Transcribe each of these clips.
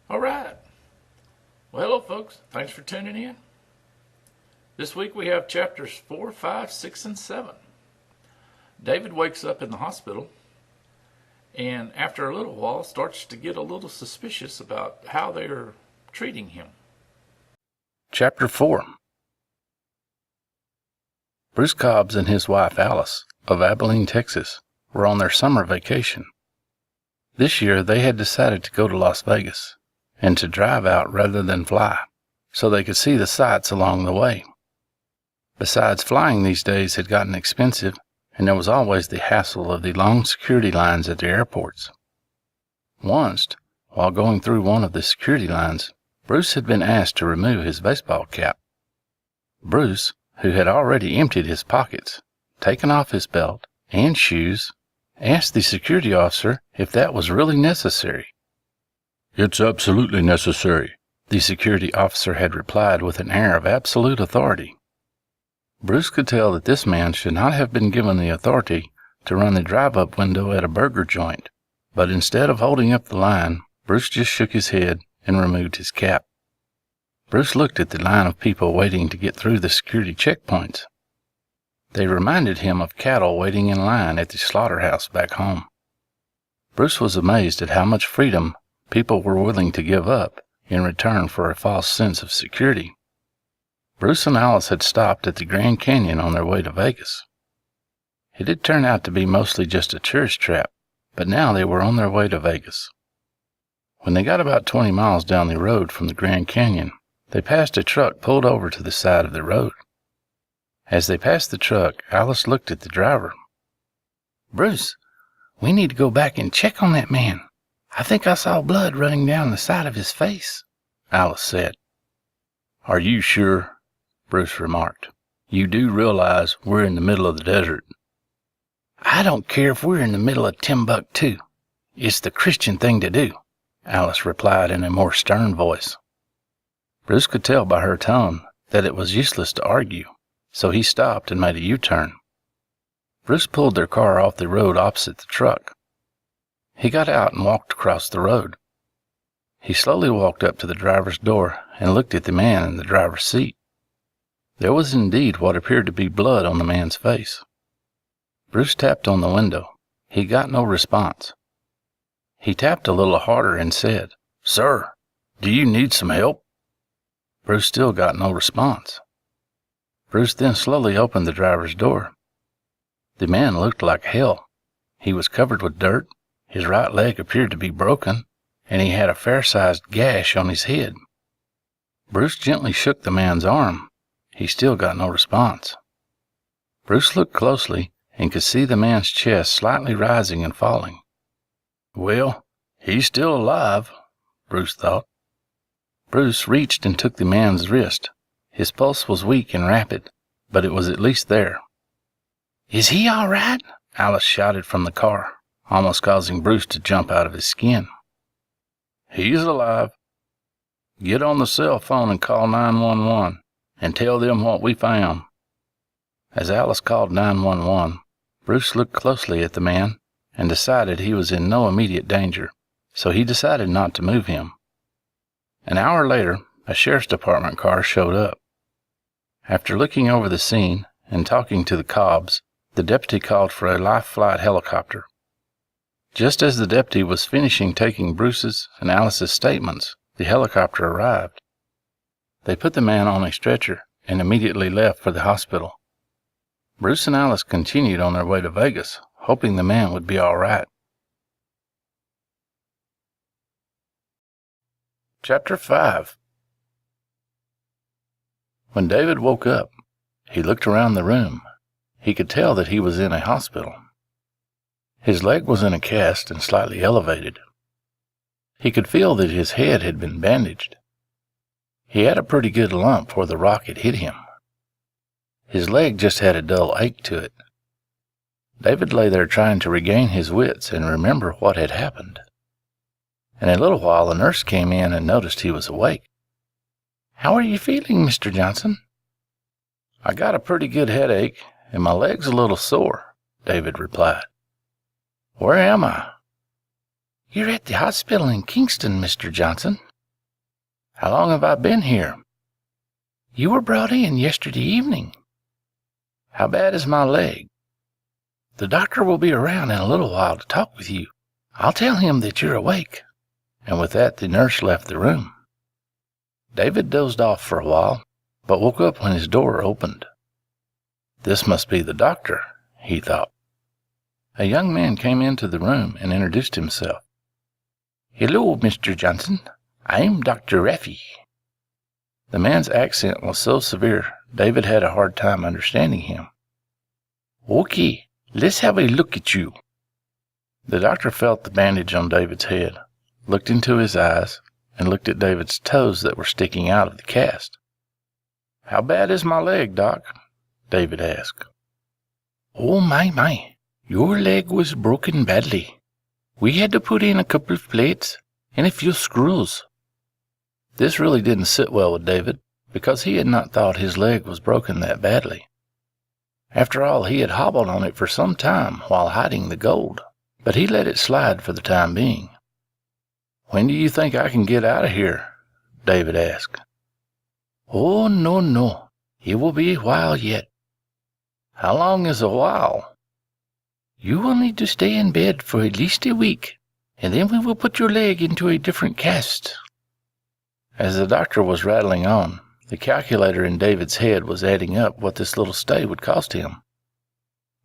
All right. Well, hello, folks. Thanks for tuning in. This week we have chapters 4, 5, 6, and 7. David wakes up in the hospital and after a little while starts to get a little suspicious about how they're treating him. Chapter 4. Bruce Cobbs and his wife Alice of Abilene, Texas, were on their summer vacation. This year they had decided to go to Las Vegas and to drive out rather than fly, so they could see the sights along the way. Besides, flying these days had gotten expensive, and there was always the hassle of the long security lines at the airports. Once, while going through one of the security lines, Bruce had been asked to remove his baseball cap. Bruce, who had already emptied his pockets, taken off his belt and shoes, asked the security officer if that was really necessary. "It's absolutely necessary," the security officer had replied with an air of absolute authority. Bruce could tell that this man should not have been given the authority to run the drive-up window at a burger joint, but instead of holding up the line, Bruce just shook his head and removed his cap. Bruce looked at the line of people waiting to get through the security checkpoints. They reminded him of cattle waiting in line at the slaughterhouse back home. Bruce was amazed at how much freedom people were willing to give up in return for a false sense of security. Bruce and Alice had stopped at the Grand Canyon on their way to Vegas. It did turn out to be mostly just a tourist trap, but now they were on their way to Vegas. When they got about 20 miles down the road from the Grand Canyon, they passed a truck pulled over to the side of the road. As they passed the truck, Alice looked at the driver. "Bruce, we need to go back and check on that man. I think I saw blood running down the side of his face," Alice said. "Are you sure?" Bruce remarked. "You do realize we're in the middle of the desert." "I don't care if we're in the middle of Timbuktu. It's the Christian thing to do," Alice replied in a more stern voice. Bruce could tell by her tone that it was useless to argue, so he stopped and made a U-turn. Bruce pulled their car off the road opposite the truck. He got out and walked across the road. He slowly walked up to the driver's door and looked at the man in the driver's seat. There was indeed what appeared to be blood on the man's face. Bruce tapped on the window. He got no response. He tapped a little harder and said, "Sir, do you need some help?" Bruce still got no response. Bruce then slowly opened the driver's door. The man looked like hell. He was covered with dirt, his right leg appeared to be broken, and he had a fair-sized gash on his head. Bruce gently shook the man's arm. He still got no response. Bruce looked closely and could see the man's chest slightly rising and falling. "Well, he's still alive," Bruce thought. Bruce reached and took the man's wrist. His pulse was weak and rapid, but it was at least there. "Is he all right?" Alice shouted from the car, almost causing Bruce to jump out of his skin. "He's alive. Get on the cell phone and call 911 and tell them what we found." As Alice called 911, Bruce looked closely at the man and decided he was in no immediate danger, so he decided not to move him. An hour later, a sheriff's department car showed up. After looking over the scene and talking to the Cobbs, the deputy called for a life flight helicopter. Just as the deputy was finishing taking Bruce's and Alice's statements, the helicopter arrived. They put the man on a stretcher and immediately left for the hospital. Bruce and Alice continued on their way to Vegas, hoping the man would be all right. Chapter 5. When David woke up, he looked around the room. He could tell that he was in a hospital. His leg was in a cast and slightly elevated. He could feel that his head had been bandaged. He had a pretty good lump where the rock had hit him. His leg just had a dull ache to it. David lay there trying to regain his wits and remember what had happened. In a little while, a nurse came in and noticed he was awake. "How are you feeling, Mr. Johnson?" "I got a pretty good headache, and my leg's a little sore," David replied. "Where am I?" "You're at the hospital in Kingston, Mr. Johnson. How long have I been here? You were brought in yesterday evening. How bad is my leg? The doctor will be around in a little while to talk with you. I'll tell him that you're awake. And with that, the nurse left the room. David dozed off for a while, but woke up when his door opened. This must be the doctor, he thought. A young man came into the room and introduced himself. Hello, Mr. Johnson. I'm Dr. Raffy. The man's accent was so severe, David had a hard time understanding him. Okay, let's have a look at you. The doctor felt the bandage on David's head, looked into his eyes, and looked at David's toes that were sticking out of the cast. How bad is my leg, Doc? David asked. Oh, my. Your leg was broken badly. We had to put in a couple of plates and a few screws. This really didn't sit well with David, because he had not thought his leg was broken that badly. After all, he had hobbled on it for some time while hiding the gold, but he let it slide for the time being. When do you think I can get out of here? David asked. Oh, no. It will be a while yet. How long is a while? You will need to stay in bed for at least a week, and then we will put your leg into a different cast. As the doctor was rattling on, the calculator in David's head was adding up what this little stay would cost him.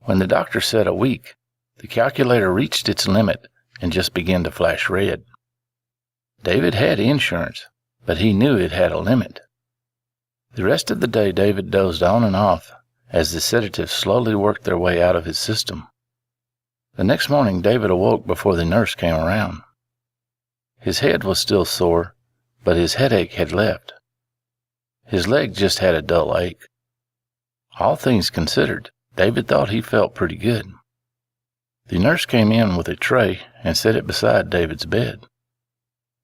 When the doctor said a week, the calculator reached its limit and just began to flash red. David had insurance, but he knew it had a limit. The rest of the day David dozed on and off as the sedatives slowly worked their way out of his system. The next morning David awoke before the nurse came around. His head was still sore, but his headache had left. His leg just had a dull ache. All things considered, David thought he felt pretty good. The nurse came in with a tray and set it beside David's bed.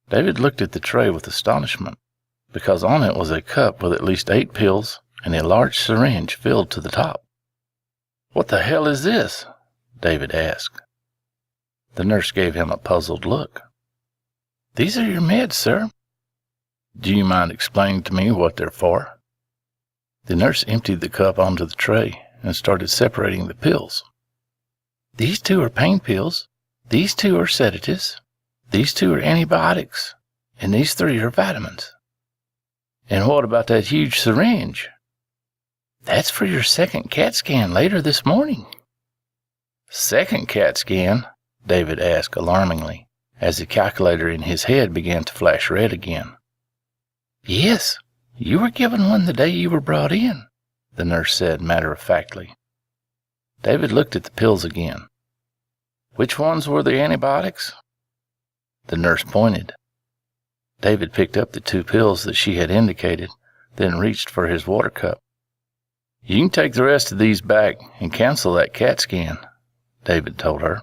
David looked at the tray with astonishment, because on it was a cup with at least 8 pills and a large syringe filled to the top. What the hell is this? David asked. The nurse gave him a puzzled look. These are your meds, sir. Do you mind explaining to me what they're for? The nurse emptied the cup onto the tray and started separating the pills. These 2 are pain pills, these 2 are sedatives, these 2 are antibiotics, and these 3 are vitamins. And what about that huge syringe? That's for your second CAT scan later this morning. Second CAT scan? David asked alarmingly, as the calculator in his head began to flash red again. Yes, you were given one the day you were brought in, the nurse said matter-of-factly. David looked at the pills again. Which ones were the antibiotics? The nurse pointed. David picked up the 2 pills that she had indicated, then reached for his water cup. You can take the rest of these back and cancel that CAT scan, David told her.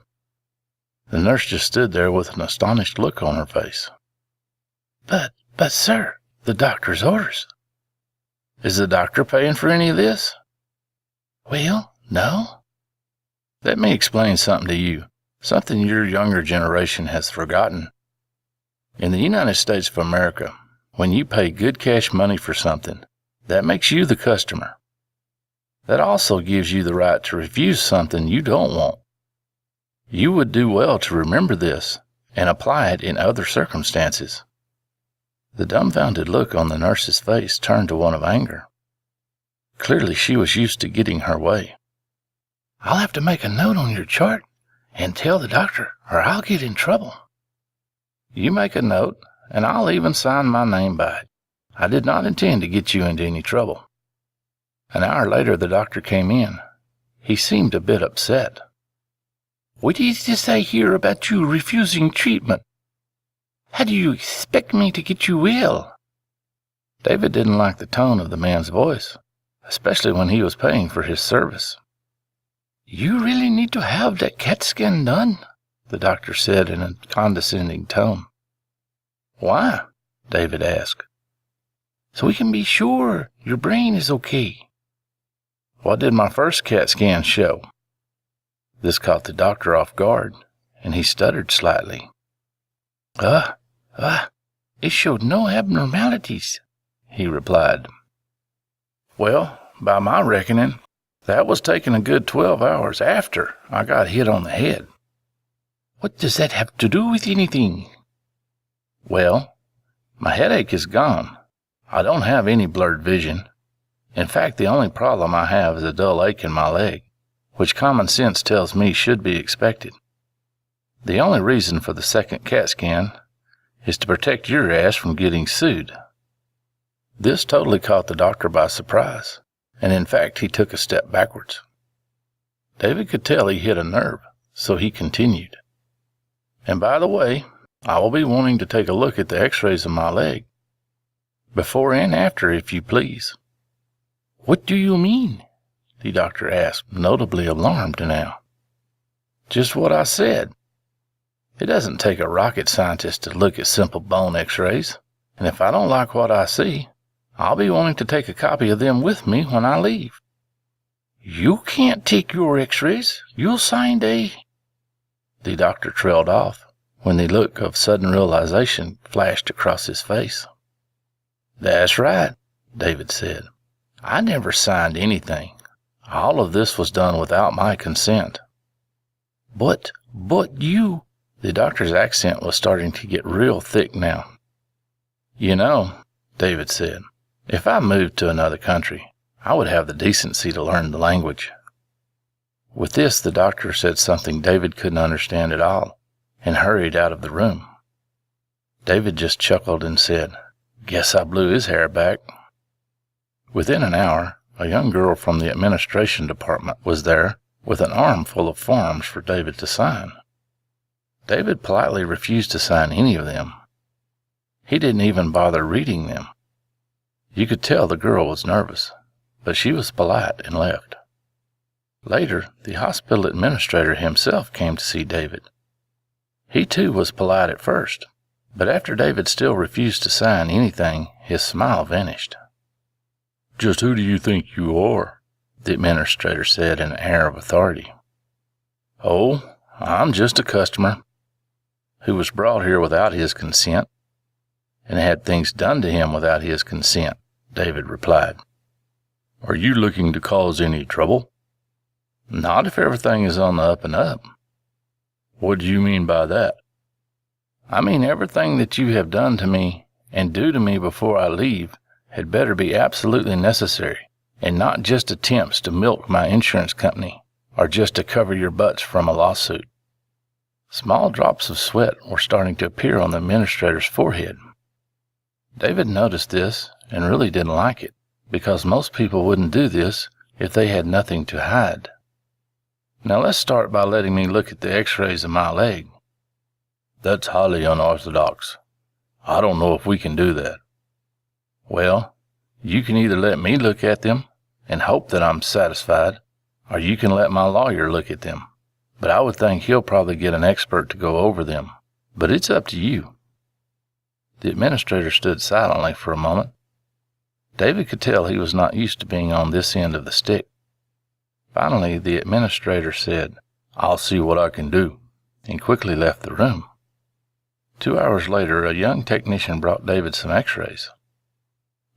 The nurse just stood there with an astonished look on her face. But sir, the doctor's orders. Is the doctor paying for any of this? Well, no. Let me explain something to you, something your younger generation has forgotten. In the United States of America, when you pay good cash money for something, that makes you the customer. That also gives you the right to refuse something you don't want. You would do well to remember this and apply it in other circumstances. The dumbfounded look on the nurse's face turned to one of anger. Clearly she was used to getting her way. I'll have to make a note on your chart and tell the doctor, or I'll get in trouble. You make a note, and I'll even sign my name by it. I did not intend to get you into any trouble. An hour later the doctor came in. He seemed a bit upset. What is this I hear about you refusing treatment? How do you expect me to get you well? David didn't like the tone of the man's voice, especially when he was paying for his service. You really need to have that CAT scan done, the doctor said in a condescending tone. Why? David asked. So we can be sure your brain is okay. What did my first CAT scan show? This caught the doctor off guard, and he stuttered slightly. It showed no abnormalities, he replied. Well, by my reckoning, that was taken a good 12 hours after I got hit on the head. What does that have to do with anything? Well, my headache is gone. I don't have any blurred vision. In fact, the only problem I have is a dull ache in my leg, which common sense tells me should be expected. The only reason for the second CAT scan is to protect your ass from getting sued. This totally caught the doctor by surprise, and in fact he took a step backwards. David could tell he hit a nerve, so he continued. And by the way, I will be wanting to take a look at the x-rays of my leg. Before and after, if you please. What do you mean? The doctor asked, notably alarmed now. Just what I said. It doesn't take a rocket scientist to look at simple bone x-rays, and if I don't like what I see, I'll be wanting to take a copy of them with me when I leave. You can't take your x-rays. You'll sign a... The doctor trailed off when the look of sudden realization flashed across his face. That's right, David said. I never signed anything. All of this was done without my consent. But you... The doctor's accent was starting to get real thick now. You know, David said, if I moved to another country, I would have the decency to learn the language. With this, the doctor said something David couldn't understand at all, and hurried out of the room. David just chuckled and said, Guess I blew his hair back. Within an hour, a young girl from the administration department was there with an armful of forms for David to sign. David politely refused to sign any of them. He didn't even bother reading them. You could tell the girl was nervous, but she was polite and left. Later, the hospital administrator himself came to see David. He too was polite at first, but after David still refused to sign anything, his smile vanished. Just who do you think you are? The administrator said in an air of authority. Oh, I'm just a customer who was brought here without his consent and had things done to him without his consent, David replied. Are you looking to cause any trouble? Not if everything is on the up and up. What do you mean by that? I mean everything that you have done to me and do to me before I leave had better be absolutely necessary and not just attempts to milk my insurance company or just to cover your butts from a lawsuit. Small drops of sweat were starting to appear on the administrator's forehead. David noticed this and really didn't like it, because most people wouldn't do this if they had nothing to hide. Now let's start by letting me look at the x-rays of my leg. That's highly unorthodox. I don't know if we can do that. Well, you can either let me look at them and hope that I'm satisfied, or you can let my lawyer look at them. But I would think he'll probably get an expert to go over them. But it's up to you. The administrator stood silently for a moment. David could tell he was not used to being on this end of the stick. Finally, the administrator said, I'll see what I can do, and quickly left the room. 2 hours later, a young technician brought David some x-rays.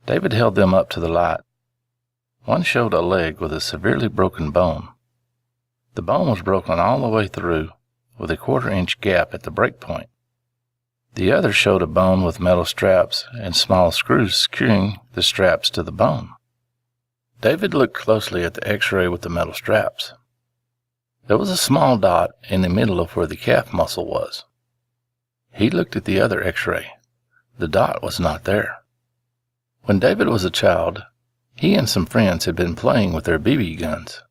David held them up to the light. One showed a leg with a severely broken bone. The bone was broken all the way through, with a 1/4-inch gap at the break point. The other showed a bone with metal straps and small screws securing the straps to the bone. David looked closely at the x-ray with the metal straps. There was a small dot in the middle of where the calf muscle was. He looked at the other x-ray. The dot was not there. When David was a child, he and some friends had been playing with their BB guns.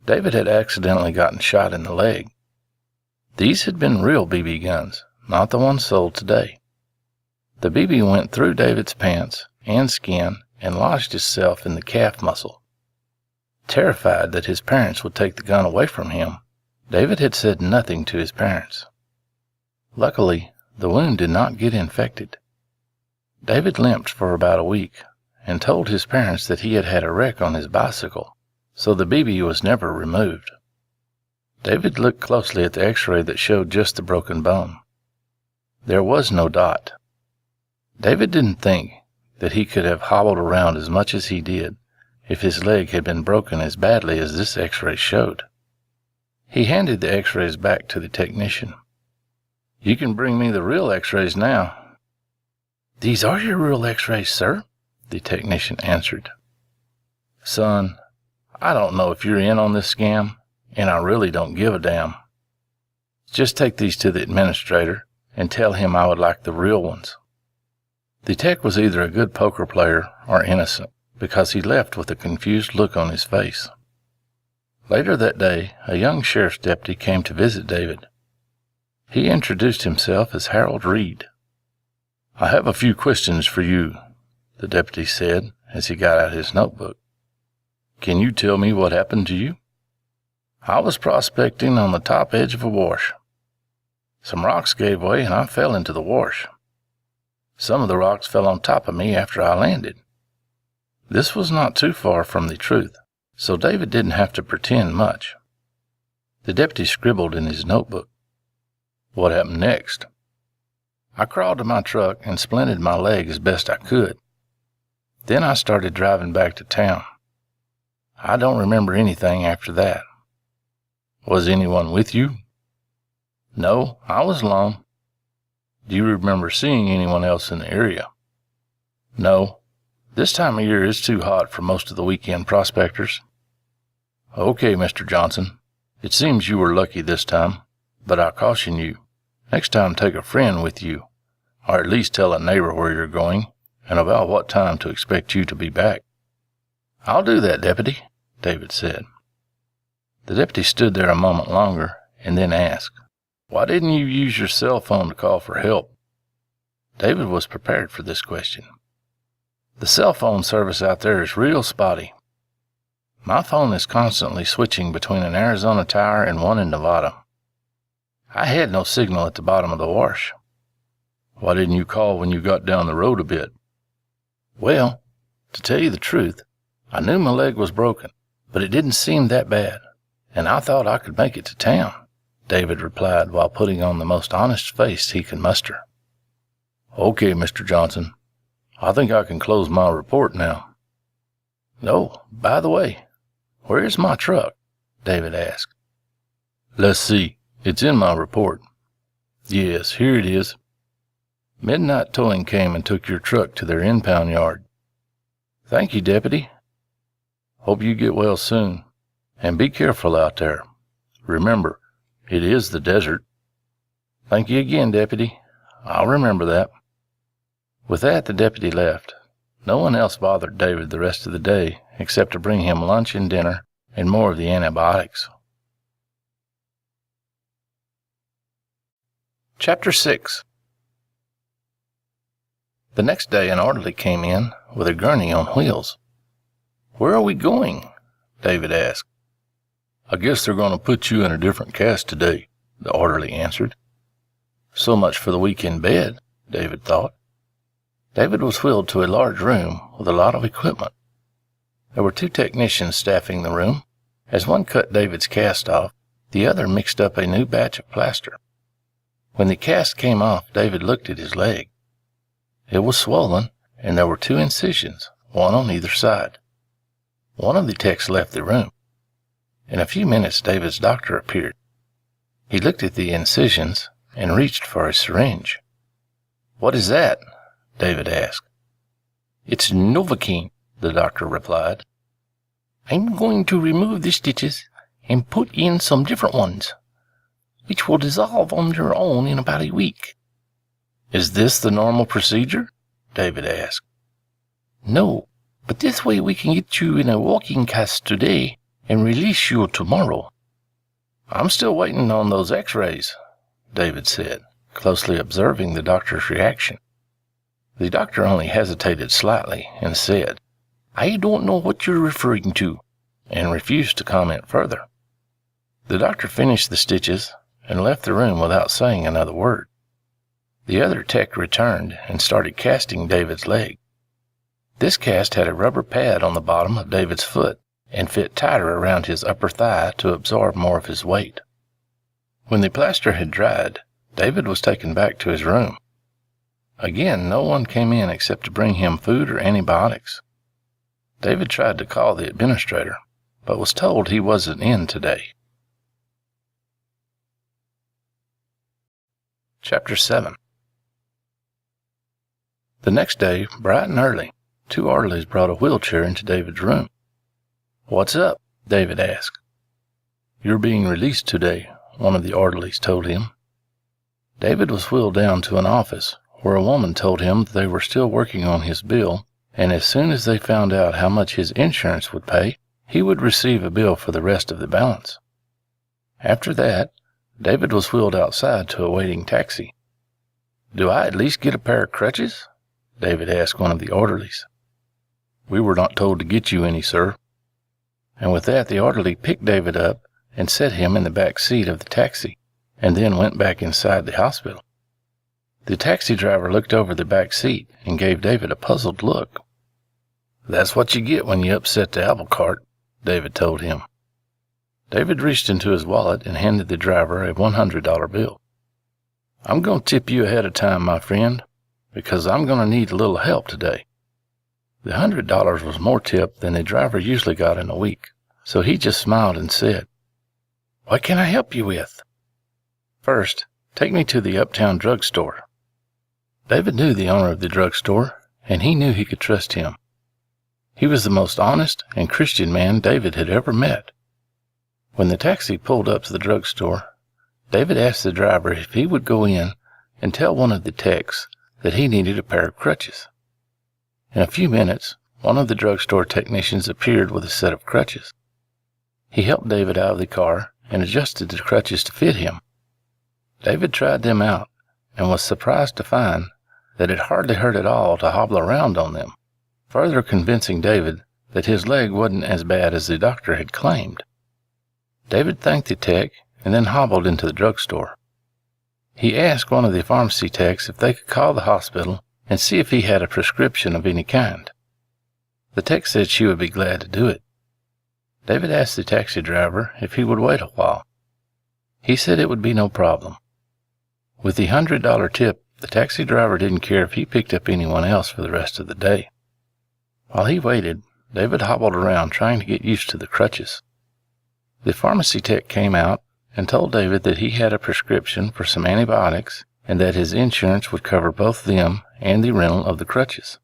David had accidentally gotten shot in the leg. These had been real BB guns, not the ones sold today. The BB went through David's pants and skin and lodged itself in the calf muscle. Terrified that his parents would take the gun away from him, David had said nothing to his parents. Luckily, the wound did not get infected. David limped for about a week and told his parents that he had had a wreck on his bicycle, so the BB was never removed. David looked closely at the x-ray that showed just the broken bone. There was no dot. David didn't think that he could have hobbled around as much as he did if his leg had been broken as badly as this x-ray showed. He handed the x-rays back to the technician. "You can bring me the real x-rays now." "These are your real x-rays, sir," the technician answered. "Son, I don't know if you're in on this scam, and I really don't give a damn. Just take these to the administrator and tell him I would like the real ones." The tech was either a good poker player or innocent, because he left with a confused look on his face. Later that day, a young sheriff's deputy came to visit David. He introduced himself as Harold Reed. "I have a few questions for you," the deputy said as he got out his notebook. "Can you tell me what happened to you?" "I was prospecting on the top edge of a wash. Some rocks gave way and I fell into the wash. Some of the rocks fell on top of me after I landed." This was not too far from the truth, so David didn't have to pretend much. The deputy scribbled in his notebook. "What happened next?" "I crawled to my truck and splinted my leg as best I could. Then I started driving back to town. I don't remember anything after that." "Was anyone with you?" "No, I was alone." "Do you remember seeing anyone else in the area?" "No. This time of year is too hot for most of the weekend prospectors." "Okay, Mr. Johnson. It seems you were lucky this time, but I caution you, next time take a friend with you, or at least tell a neighbor where you're going and about what time to expect you to be back." "I'll do that, Deputy," David said. The deputy stood there a moment longer and then asked, "Why didn't you use your cell phone to call for help?" David was prepared for this question. "The cell phone service out there is real spotty. My phone is constantly switching between an Arizona tower and one in Nevada. I had no signal at the bottom of the wash." "Why didn't you call when you got down the road a bit?" "Well, to tell you the truth, I knew my leg was broken, but it didn't seem that bad, and I thought I could make it to town," David replied while putting on the most honest face he could muster. "Okay, Mr. Johnson. I think I can close my report now." "Oh, by the way, where is my truck?" David asked. "Let's see. It's in my report. Yes, here it is. Midnight Towing came and took your truck to their impound yard." "Thank you, Deputy." "Hope you get well soon, and be careful out there. Remember, it is the desert." "Thank you again, Deputy. I'll remember that." With that, the deputy left. No one else bothered David the rest of the day except to bring him lunch and dinner and more of the antibiotics. Chapter 6. The next day an orderly came in with a gurney on wheels. "Where are we going?" David asked. "I guess they're going to put you in a different cast today," the orderly answered. So much for the week in bed, David thought. David was wheeled to a large room with a lot of equipment. There were 2 technicians staffing the room. As one cut David's cast off, the other mixed up a new batch of plaster. When the cast came off, David looked at his leg. It was swollen, and there were 2 incisions, one on either side. One of the techs left the room. In a few minutes, David's doctor appeared. He looked at the incisions and reached for a syringe. "What is that?" David asked. "It's Novocaine," the doctor replied. "I'm going to remove the stitches and put in some different ones, which will dissolve on their own in about a week." "Is this the normal procedure?" David asked. "No, but this way we can get you in a walking cast today and release you tomorrow." "I'm still waiting on those x-rays," David said, closely observing the doctor's reaction. The doctor only hesitated slightly and said, "I don't know what you're referring to," and refused to comment further. The doctor finished the stitches and left the room without saying another word. The other tech returned and started casting David's leg. This cast had a rubber pad on the bottom of David's foot and fit tighter around his upper thigh to absorb more of his weight. When the plaster had dried, David was taken back to his room. Again, no one came in except to bring him food or antibiotics. David tried to call the administrator, but was told he wasn't in today. Chapter 7. The next day, bright and early, 2 orderlies brought a wheelchair into David's room. "What's up?" David asked. "You're being released today," one of the orderlies told him. David was wheeled down to an office where a woman told him that they were still working on his bill, and as soon as they found out how much his insurance would pay, he would receive a bill for the rest of the balance. After that, David was wheeled outside to a waiting taxi. "Do I at least get a pair of crutches?" David asked one of the orderlies. "We were not told to get you any, sir." And with that, the orderly picked David up and set him in the back seat of the taxi, and then went back inside the hospital. The taxi driver looked over the back seat and gave David a puzzled look. "That's what you get when you upset the apple cart," David told him. David reached into his wallet and handed the driver a $100 bill. "I'm going to tip you ahead of time, my friend, because I'm going to need a little help today." The $100 was more tip than the driver usually got in a week, so he just smiled and said, "What can I help you with?" "First, take me to the Uptown drugstore." David knew the owner of the drugstore, and he knew he could trust him. He was the most honest and Christian man David had ever met. When the taxi pulled up to the drugstore, David asked the driver if he would go in and tell one of the techs that he needed a pair of crutches. In a few minutes, one of the drugstore technicians appeared with a set of crutches. He helped David out of the car and adjusted the crutches to fit him. David tried them out and was surprised to find that it hardly hurt at all to hobble around on them, further convincing David that his leg wasn't as bad as the doctor had claimed. David thanked the tech and then hobbled into the drugstore. He asked one of the pharmacy techs if they could call the hospital and see if he had a prescription of any kind. The tech said she would be glad to do it. David asked the taxi driver if he would wait a while. He said it would be no problem. With the $100 tip, the taxi driver didn't care if he picked up anyone else for the rest of the day. While he waited, David hobbled around trying to get used to the crutches. The pharmacy tech came out and told David that he had a prescription for some antibiotics and that his insurance would cover both them and the rental of the crutches.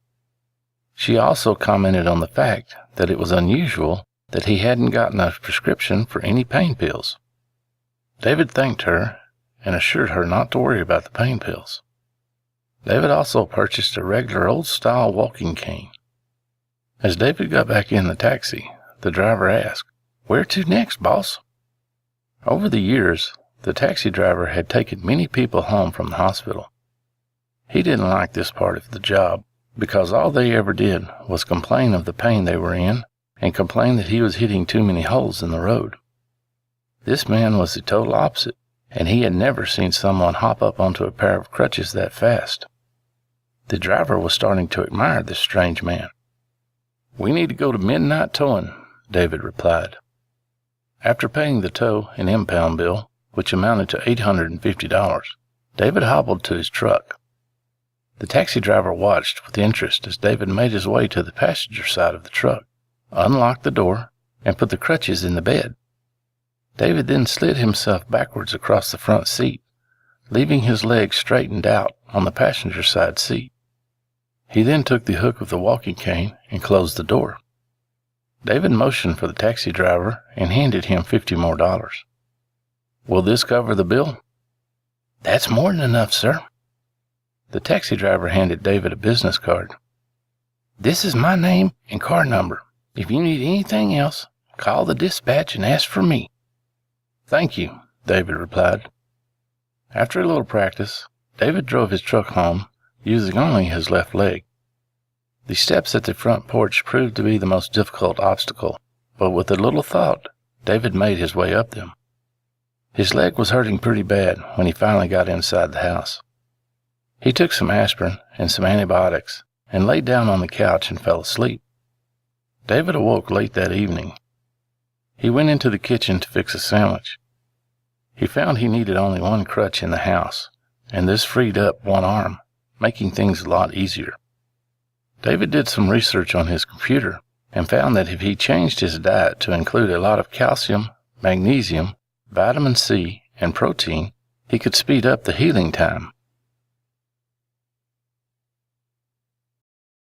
She also commented on the fact that it was unusual that he hadn't gotten a prescription for any pain pills. David thanked her and assured her not to worry about the pain pills. David also purchased a regular old-style walking cane. As David got back in the taxi, the driver asked, "Where to next, boss?" Over the years, the taxi driver had taken many people home from the hospital. He didn't like this part of the job because all they ever did was complain of the pain they were in and complain that he was hitting too many holes in the road. This man was the total opposite, and he had never seen someone hop up onto a pair of crutches that fast. The driver was starting to admire this strange man. "We need to go to midnight towing," David replied. After paying the tow and impound bill, which amounted to $850, David hobbled to his truck. The taxi driver watched with interest as David made his way to the passenger side of the truck, unlocked the door, and put the crutches in the bed. David then slid himself backwards across the front seat, leaving his legs straightened out on the passenger side seat. He then took the hook of the walking cane and closed the door. David motioned for the taxi driver and handed him $50 more. "Will this cover the bill?" "That's more than enough, sir." The taxi driver handed David a business card. "This is my name and car number. If you need anything else, call the dispatch and ask for me." "Thank you," David replied. After a little practice, David drove his truck home, using only his left leg. The steps at the front porch proved to be the most difficult obstacle, but with a little thought, David made his way up them. His leg was hurting pretty bad when he finally got inside the house. He took some aspirin and some antibiotics and laid down on the couch and fell asleep. David awoke late that evening. He went into the kitchen to fix a sandwich. He found he needed only one crutch in the house, and this freed up one arm, making things a lot easier. David did some research on his computer and found that if he changed his diet to include a lot of calcium, magnesium, vitamin C, and protein, he could speed up the healing time